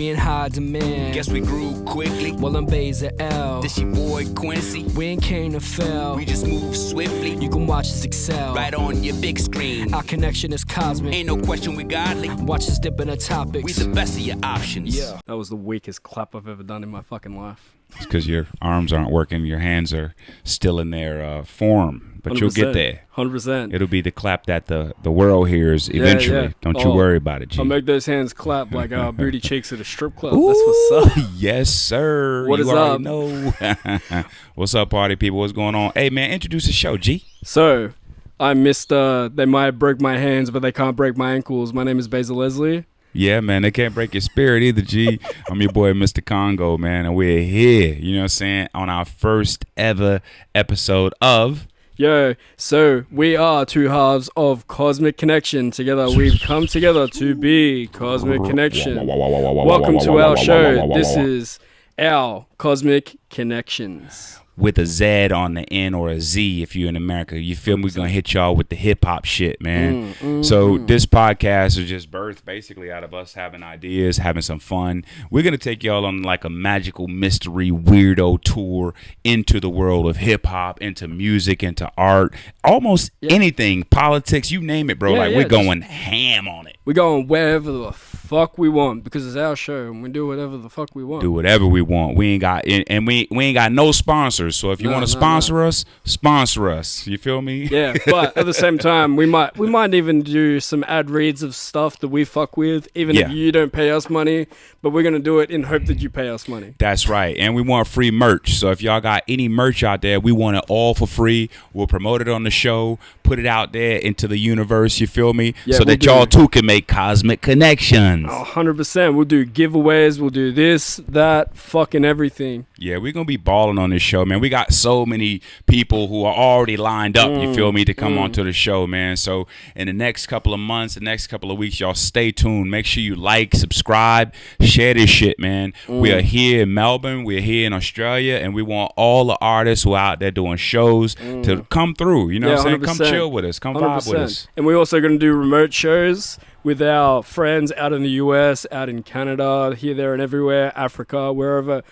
we in high demand. Guess we grew quickly. Well, I'm BayZ L. This your boy Quincy. We ain't came to fail. We just move swiftly. You can watch us excel. Right on your big screen. Our connection is cosmic. Ain't no question we godly. Watch us dip into topics. We the best of your options. Yeah. That was the weakest clap I've ever done in my fucking life. It's because your arms aren't working. Your hands are still in their form. But you'll get there. 100%. It'll be the clap that the world hears eventually. Yeah. Don't you worry about it, G. I'll make those hands clap like booty cheeks at a strip club. That's what's up. Yes, sir. What you is already up? know. What's up, party people? What's going on? Hey, man, introduce the show, G. So, I missed, they might have broke my hands, but they can't break my ankles. My name is BayZ Leslie. Yeah, man, they can't break your spirit either, G. I'm your boy, Mr. Congo, man, and we're here, you know what I'm saying, on our first ever episode of... Yo, so we are two halves of Cosmic Connection. Together, we've come together to be Cosmic Connection. Welcome to our show. This is Our Cosmic Connectionz. With a Z on the end or a Z if you're in America. You feel me? We're going to hit y'all with the hip-hop shit, man. So this podcast is just birthed basically out of us having ideas, having some fun. We're going to take y'all on like a magical mystery weirdo tour into the world of hip-hop, into music, into art, almost anything, politics, you name it, bro. We're going ham on it. We're going wherever the fuck we want because it's our show and we do whatever the fuck we want. Do whatever we want. We ain't got and we ain't got no sponsors. So if you want to sponsor us, sponsor us. You feel me? Yeah, but at the same time, we might even do some ad reads of stuff that we fuck with, even if you don't pay us money. But we're gonna do it in hope that you pay us money. That's right, and we want free merch. So if y'all got any merch out there, we want it all for free. We'll promote it on the show, put it out there into the universe. You feel me? Yeah, so that y'all too can make cosmic connections. 100%. We'll do giveaways. We'll do this, that, fucking everything. Yeah, we're going to be balling on this show, man. We got so many people who are already lined up, you feel me, to come onto the show, man. So in the next couple of months, the next couple of weeks, y'all stay tuned. Make sure you like, subscribe, share this shit, man. We are here in Melbourne. We're here in Australia, and we want all the artists who are out there doing shows to come through. You know what I'm saying? 100%. Come chill with us. Come vibe with us. And we're also going to do remote shows with our friends out in the US, out in Canada, here, there, and everywhere, Africa, wherever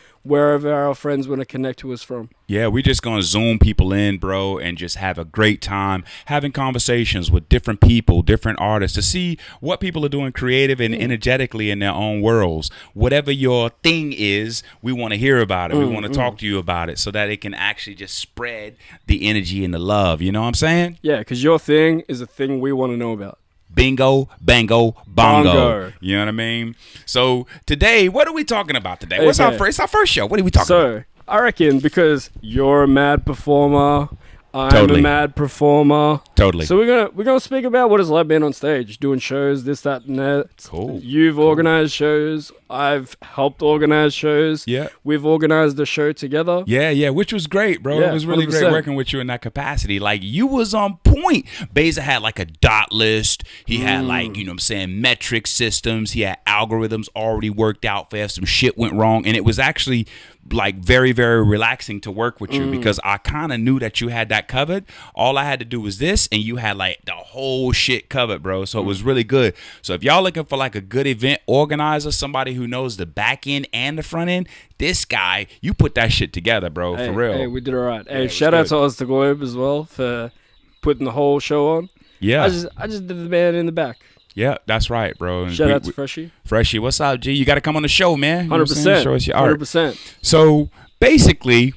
our friends want to connect to us from. Yeah, we're just going to Zoom people in, bro, and just have a great time having conversations with different people, different artists to see what people are doing creative and energetically in their own worlds. Whatever your thing is, we want to hear about it. We want to talk to you about it so that it can actually just spread the energy and the love. You know what I'm saying? Yeah, because your thing is a thing we want to know about. Bingo, bango, bongo. You know what I mean? So today, what are we talking about today? Okay. It's our first show. What are we talking about? So, I reckon because you're a mad performer, I'm a mad performer. Totally. So we're gonna speak about what it's like being on stage, doing shows, this, that, and that. Cool. You've organized shows. I've helped organize shows. Yeah. We've organized the show together. Yeah, which was great, bro. Yeah, it was really 100%. great working with you in that capacity. Like, you was on point. BayZ had like a dot list. He had like, you know what I'm saying, metric systems. He had algorithms already worked out for if some shit went wrong. And it was actually like very, very relaxing to work with you because I kind of knew that you had that covered. All I had to do was this, and you had like the whole shit covered, bro. So it was really good. So if y'all looking for like a good event organizer, somebody who knows the back end and the front end, this guy, you put that shit together, bro, for real. Hey, we did all right. Hey, shout out to Oz the Globe as well for putting the whole show on. Yeah. I just did the band in the back. Yeah, that's right, bro. And shout out to Freshie. Freshie, what's up, G? You got to come on the show, man. 100%. Show us your art. 100%. So basically,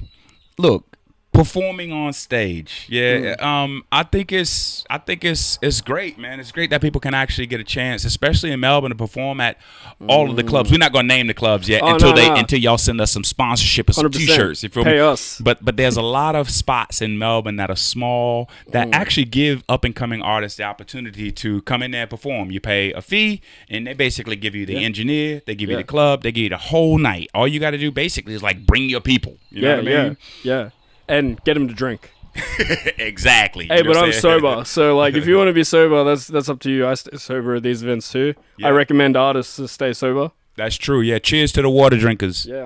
look, performing on stage, I think it's great, man. It's great that people can actually get a chance, especially in Melbourne, to perform at all of the clubs. We're not gonna name the clubs yet until y'all send us some sponsorship and some 100%. T-shirts. You feel Pay me? us. But there's a lot of spots in Melbourne that are small that actually give up and coming artists the opportunity to come in there and perform. You pay a fee, and they basically give you the engineer, they give you the club, they give you the whole night. All you got to do basically is like bring your people. You know what I mean? Yeah. And get them to drink. Exactly. Hey, but I'm sober, so like if you want to be sober, that's up to you. I stay sober at these events too. I recommend artists to stay sober. That's true. Yeah. Cheers to the water drinkers. Yeah, 100%.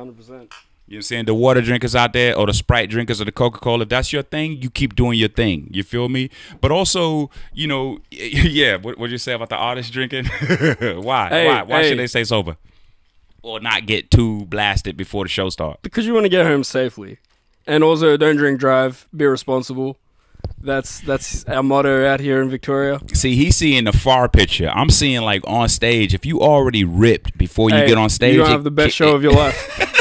You know what I'm saying? The water drinkers out there, or the Sprite drinkers, or the Coca-Cola. If that's your thing, you keep doing your thing. You feel me? But also, you know, yeah. What'd you say about the artists drinking? Why? Why should they stay sober? or not get too blasted before the show starts? Because you want to get home safely. And also, don't drink, drive, be responsible. That's our motto out here in Victoria. See, he's seeing the far picture. I'm seeing like on stage. If you already ripped before you get on stage, you don't have the best show of your life.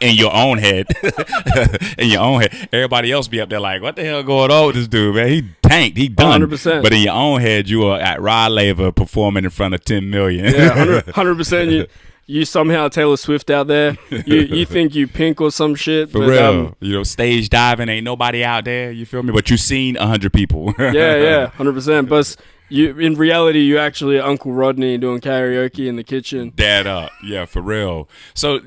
In your own head. In your own head. Everybody else be up there like, what the hell going on with this dude, man? He tanked. He done. 100%. But in your own head, you are at Rod Laver performing in front of 10 million. Yeah, 100%. You somehow Taylor Swift out there. You think you Pink or some shit. For real. Stage diving, ain't nobody out there. You feel me? But you seen 100 people. Yeah, 100%. But in reality, you actually Uncle Rodney doing karaoke in the kitchen. Dad up. Yeah, for real. So,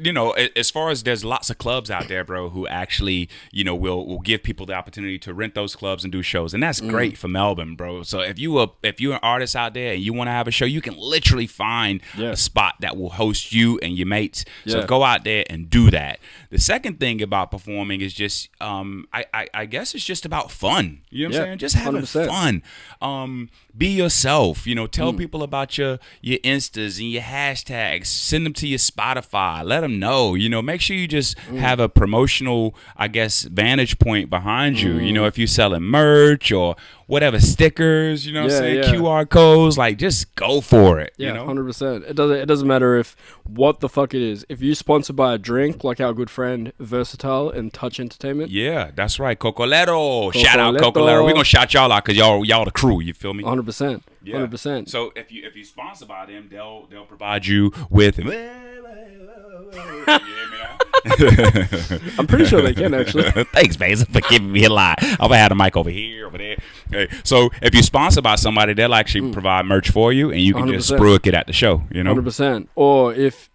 as far as there's lots of clubs out there, bro, who actually, will give people the opportunity to rent those clubs and do shows. And that's great for Melbourne, bro. So if you're an artist out there and you want to have a show, you can literally find a spot that will host you and your mates. So go out there and do that. The second thing about performing is just, I guess it's just about fun. You know what I'm saying? Just having 100%. Fun. Be yourself. Tell people about your Instas and your hashtags. Send them to your Spotify. Let them know. Make sure you just have a promotional, I guess, vantage point behind you. If you're selling merch or whatever, stickers, QR codes, like just go for it. Yeah, 100%. It doesn't matter what the fuck it is. If you sponsored by a drink, like our good friend Versatile and Touch Entertainment. Yeah, that's right. Cocolero. Shout out Cocolero. We're gonna shout y'all out because y'all the crew. You feel me? 100%. Yeah. 100%. So if you sponsor by them, they'll provide you with. I'm pretty sure they can actually. Thanks, BayZ, for giving me a lie. I'm gonna have the mic over here, over there. Okay. So if you sponsor by somebody, they'll actually provide merch for you, and you can 100%. Just spruik it at the show. 100%. Or if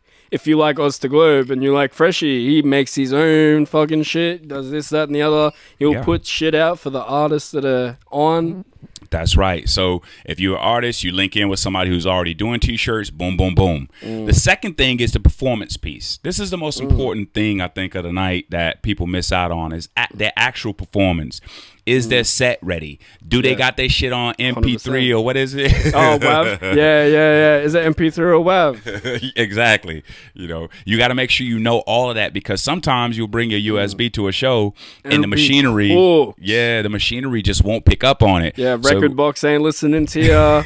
you like Oz to Globe and you like Freshie, he makes his own fucking shit, does this, that, and the other. He'll put shit out for the artists that are on. That's right. So if you're an artist, you link in with somebody who's already doing T-shirts, boom, boom, boom. The second thing is the performance piece. This is the most important thing, I think, of the night that people miss out on is their actual performance. Is their set ready? Do they got their shit on MP3 100%. Or what is it? Oh, WAV. Yeah. Is it MP3 or WAV? Exactly. You got to make sure you know all of that because sometimes you'll bring your USB to a show and the machinery, the machinery just won't pick up on it. Yeah, record box ain't listening to you.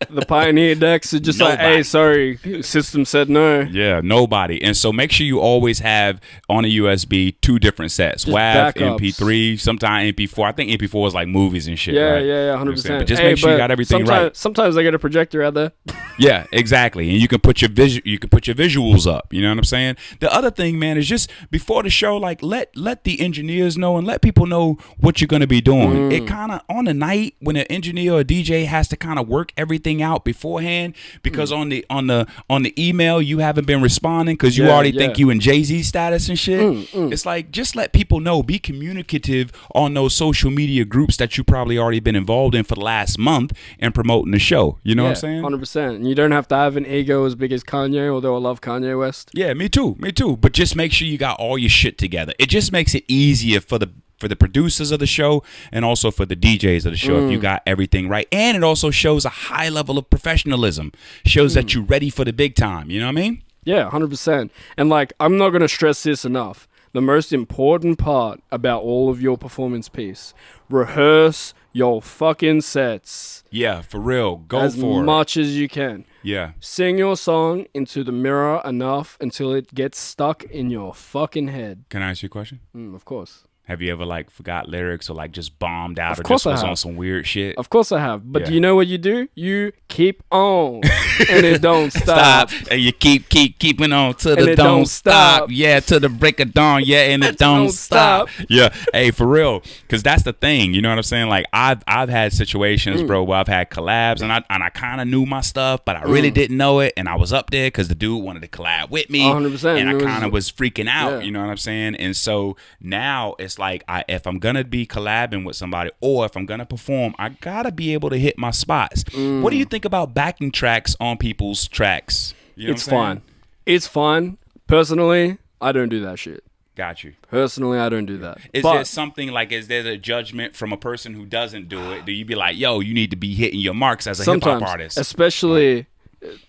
The Pioneer decks are just nobody. Like, hey, sorry, system said no. Yeah, nobody. And so make sure you always have on a USB 2 different sets. Just WAV, backups. MP3, sometimes MP4. I think MP4 is like movies and shit. Yeah, right? Yeah, 100%. But just make sure you got everything right. Sometimes I get a projector out there. Yeah, exactly. And you can put your visuals up. You know what I'm saying? The other thing, man, is just before the show, like let the engineers know and let people know what you're gonna be doing. It kind of on the night when an engineer or DJ has to kind of work everything out beforehand because on the email you haven't been responding because you already think you in Jay-Z status and shit. It's like just let people know, be communicative on those social media groups that you probably already been involved in for the last month and promoting the show. You know what I'm saying? 100%. And you don't have to have an ego as big as Kanye, although I love Kanye West. Yeah, me too. But just make sure you got all your shit together. It just makes it easier for the producers of the show and also for the DJs of the show if you got everything right. And it also shows a high level of professionalism. Shows that you're ready for the big time. You know what I mean? Yeah, 100%. And like, I'm not going to stress this enough. The most important part about all of your performance piece, rehearse your fucking sets. Yeah, for real. Go for it. As much as you can. Yeah. Sing your song into the mirror enough until it gets stuck in your fucking head. Can I ask you a question? Of course. Have you ever like forgot lyrics or like just bombed out or just was on some weird shit? Of course I have. But do you know what you do? You keep on and it don't stop. And you keeping on to the don't stop. Yeah, to the break of dawn. Yeah, and it don't stop. Yeah. Hey, for real. Cause that's the thing. You know what I'm saying? Like I've had situations, bro, where I've had collabs and I kind of knew my stuff, but I really didn't know it. And I was up there cause the dude wanted to collab with me. 100%. And I kind of was freaking out. You know what I'm saying? And so now it's like if I'm gonna be collabing with somebody or if I'm gonna perform, I gotta be able to hit my spots. What do you think about backing tracks on people's tracks? You know it's fine. It's fine. Personally, I don't do that shit. Got you. Personally, I don't do that. Is there something like, is there a judgment from a person who doesn't do it? Do you be like, yo, you need to be hitting your marks as a hip hop artist? Especially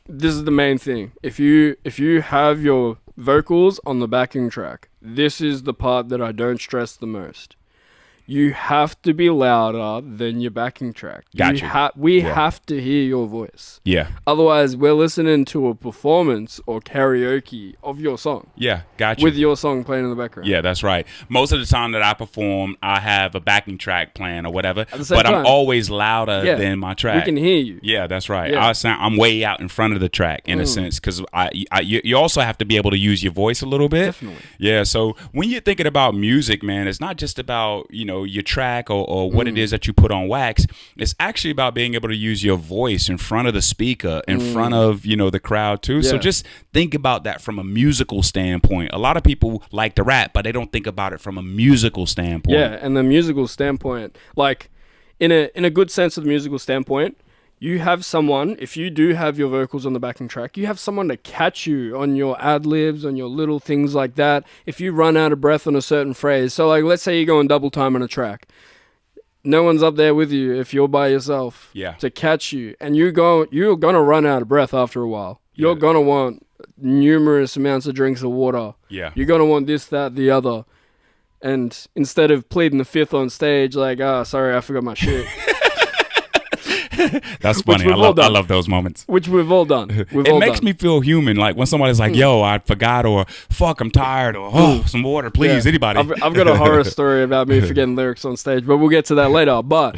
this is the main thing. If you have your vocals on the backing track, this is the part that I don't stress the most. You have to be louder than your backing track. Gotcha. We have to hear your voice. Yeah. Otherwise, we're listening to a performance or karaoke of your song. Yeah, gotcha. With your song playing in the background. Yeah, that's right. Most of the time that I perform, I have a backing track playing or whatever, At the same but time, I'm always louder than my track. We can hear you. Yeah, that's right. Yeah. I'm way out in front of the track in a sense, because you also have to be able to use your voice a little bit. Definitely. Yeah, so when you're thinking about music, man, it's not just about, your track or what it is that you put on wax. It's actually about being able to use your voice in front of the speaker, in front of, the crowd too. So just think about that from a musical standpoint. A lot of people like to rap, but they don't think about it from a musical standpoint. Yeah, and the musical standpoint, like in a good sense of the musical standpoint, you have someone, if you do have your vocals on the backing track, you have someone to catch you on your ad-libs, on your little things like that. If you run out of breath on a certain phrase, so like let's say you're going double time on a track, no one's up there with you if you're by yourself to catch you, and you're gonna run out of breath after a while. You're gonna want numerous amounts of drinks of water. Yeah. You're gonna want this, that, the other. And instead of pleading the fifth on stage, like, sorry, I forgot my shit. That's funny. I love those moments. Which we've all done. It makes me feel human. Like when somebody's like, yo, I forgot, or fuck, I'm tired, or some water, please, anybody. I've got a horror story about me forgetting lyrics on stage, but we'll get to that later. But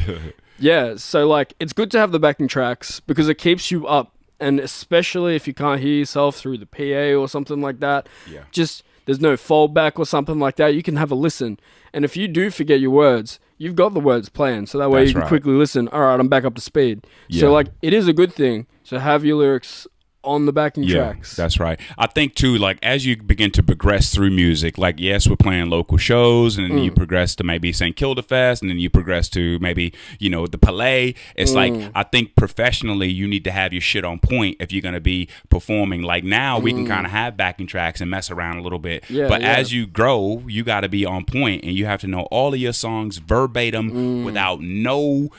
yeah, so like it's good to have the backing tracks because it keeps you up. And especially if you can't hear yourself through the PA or something like that, just there's no fallback or something like that, you can have a listen. And if you do forget your words, you've got the words playing, so that way you can quickly listen. All right, I'm back up to speed. So like it is a good thing to have your lyrics on the backing tracks. That's right. I think too, like as you begin to progress through music, like yes, we're playing local shows, and then you progress to maybe St. Kilda Fest, and then you progress to maybe the Palais. It's like I think professionally you need to have your shit on point if you're gonna be performing. Like now we can kind of have backing tracks and mess around a little bit, but as you grow, you got to be on point, and you have to know all of your songs verbatim without no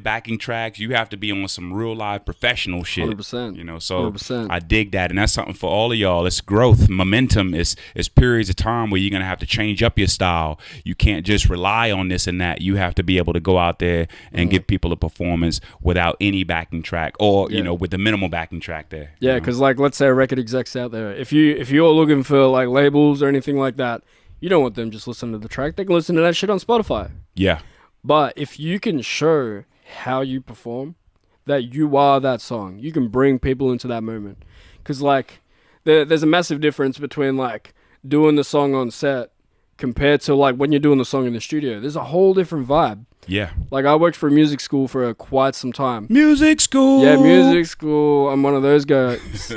backing tracks. You have to be on some real live professional shit. 100%. So 100%. I dig that, and that's something for all of y'all. It's growth, momentum. It's periods of time where you're gonna have to change up your style. You can't just rely on this and that. You have to be able to go out there and give people a performance without any backing track, or with the minimal backing track there. Yeah, because like let's say a record execs out there, if you're looking for like labels or anything like that, you don't want them just listening to the track. They can listen to that shit on Spotify. Yeah. But if you can show how you perform, that you are that song, you can bring people into that moment. Because like there's a massive difference between like doing the song on set compared to like when you're doing the song in the studio. There's a whole different vibe. Yeah. Like I worked for a music school for quite some time. Music school. Yeah, music school. I'm one of those guys.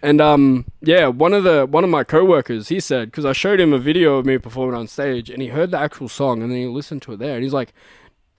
And one of my coworkers, he said, because I showed him a video of me performing on stage, and he heard the actual song, and then he listened to it there, and he's like,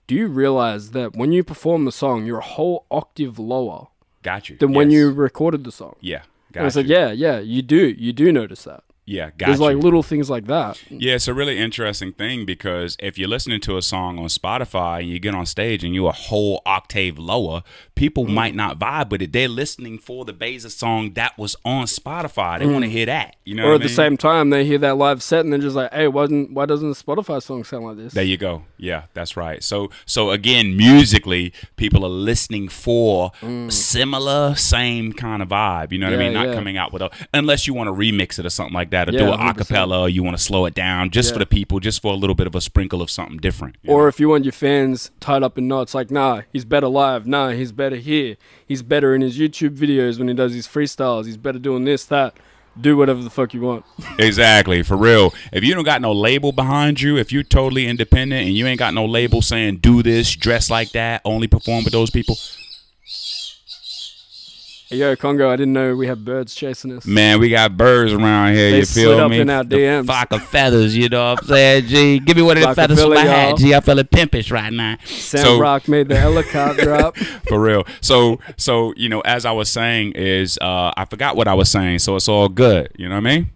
do you realize that when you perform the song, you're a whole octave lower than when you recorded the song? Yeah, and I said, yeah, you do notice that. Yeah, There's like little things like that. Yeah, it's a really interesting thing, because if you're listening to a song on Spotify and you get on stage and you're a whole octave lower, people might not vibe with it. They're listening for the BayZ song that was on Spotify. They want to hear that. Or at the same time, they hear that live set and they're just like, hey, why doesn't the Spotify song sound like this? There you go. Yeah, that's right. So again, musically, people are listening for similar, same kind of vibe. You know what I mean? Not coming out with unless you want to remix it or something like that, or do an acapella, or you want to slow it down just for the people, just for a little bit of a sprinkle of something different. Or if you want your fans tied up in knots, like, nah, he's better live. Nah, he's better here. He's better in his YouTube videos when he does his freestyles. He's better doing this, that. Do whatever the fuck you want. Exactly, for real. If you don't got no label behind you, if you're totally independent and you ain't got no label saying do this, dress like that, only perform with those people. Hey, yo, Congo, I didn't know we have birds chasing us. Man, we got birds around here, you feel slid me? up in our DMs. Flock of feathers, you know what I'm saying, G? Give me one of the feathers from my hat, G. I feeling pimpish right now. Sam Rock made the helicopter up. For real. So as I was saying is, I forgot what I was saying, so it's all good. You know what I mean?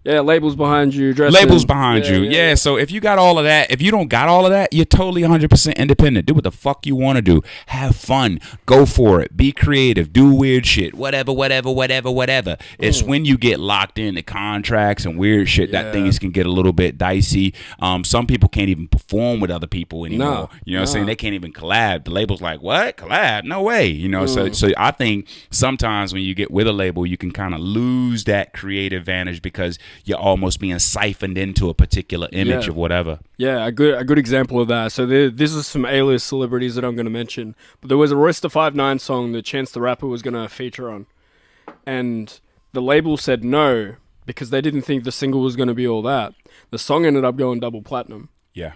Yeah, labels behind you. Labels behind you. Yeah, so if you got all of that, if you don't got all of that, you're totally 100% independent. Do what the fuck you want to do. Have fun. Go for it. Be creative. Do weird shit. Whatever. It's when you get locked into contracts and weird shit that things can get a little bit dicey. Some people can't even perform with other people anymore. You know what I'm saying? They can't even collab. The label's like, what? Collab? No way. You know, so I think sometimes when you get with a label, you can kind of lose that creative advantage because you're almost being siphoned into a particular image of whatever. Yeah, a good example of that. So this is some A-list celebrities that I'm going to mention. But there was a Royce da 5'9" song that Chance the Rapper was going to feature on. And the label said no because they didn't think the single was going to be all that. The song ended up going double platinum. Yeah.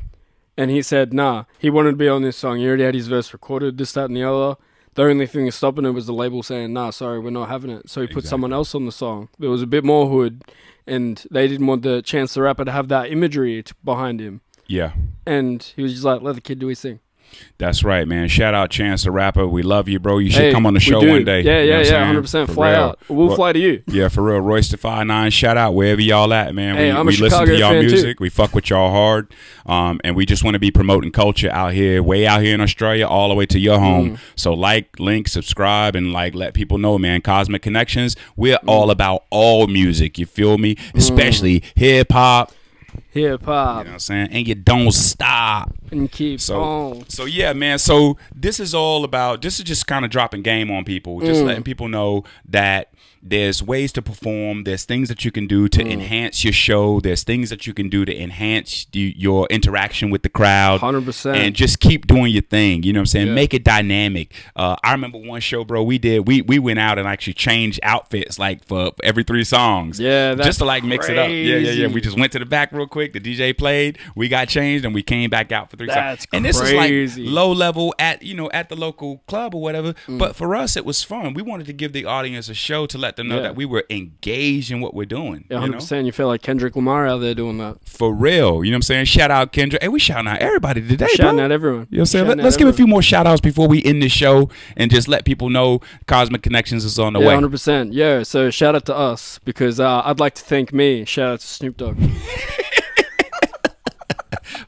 And he said, nah, he wanted to be on this song. He already had his verse recorded, this, that, and the other. The only thing that's stopping it was the label saying, nah, sorry, we're not having it. So he put someone else on the song. There was a bit more hood, and they didn't want the Chance the Rapper to have that imagery behind him. Yeah. And he was just like, let the kid do his thing. That's right, man. Shout out Chance the Rapper. We love you, bro. You should come on the show one day. Yeah, you know 100%. Fly out. We'll fly to you. Yeah, for real. Royce da 5'9", shout out wherever y'all at, man. Hey, we listen to y'all music. Too. We fuck with y'all hard. And we just want to be promoting culture out here, way out here in Australia, all the way to your home. So like, link, subscribe, and like let people know, man. Cosmic Connectionz. We're all about all music. You feel me? Especially hip hop. Hip hop. You know what I'm saying? And you don't stop. And keep on. So yeah, man. So this is just kind of dropping game on people. Just letting people know that there's ways to perform. There's things that you can do to enhance your show. There's things that you can do to enhance your interaction with the crowd. 100%. And just keep doing your thing. You know what I'm saying? Yeah. Make it dynamic. I remember one show, bro, we went out and actually changed outfits like for every 3 songs. Yeah, that's just to like mix crazy. it up. Yeah. We just went to the back real quick. The DJ played. We got changed and we came back out for 3 songs. That's and crazy. This is like low level at the local club or whatever. But for us, it was fun. We wanted to give the audience a show to let them know that we were engaged in what we're doing. Yeah, 100%. You feel like Kendrick Lamar out there doing that. For real. You know what I'm saying? Shout out Kendrick. Hey, we shouting out everybody today, shouting out everyone. You know what I'm saying? Let's give a few more shout outs before we end the show and just let people know Cosmic Connectionz is on the way. 100%. Yeah, so shout out to us because I'd like to thank me. Shout out to Snoop Dogg.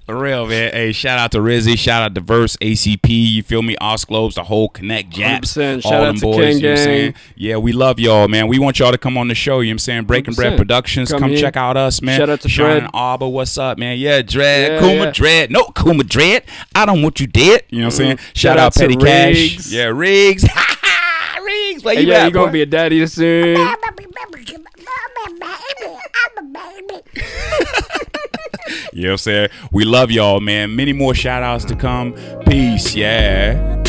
For real, man. Hey, shout out to Rizzy. Shout out to Verse, ACP. You feel me? Osclobes, the whole Connect Japs. Shout out to boys, King you know what I'm saying? Gang. Yeah, we love y'all, man. We want y'all to come on the show. You know what I'm saying? Breaking Bread Productions. Come check out us, man. Shout out to Sean Dread. and Arbor, what's up, man? Yeah, Dread. Yeah, Kuma Dread. No, Kuma Dread. I don't want you dead. You know what I'm saying? Shout out Petty to Cash. Riggs. Yeah, Riggs. Riggs. Where you at, you're going to be a daddy soon. You know what I'm saying? We love y'all, man. Many more shout outs to come. Peace, yeah.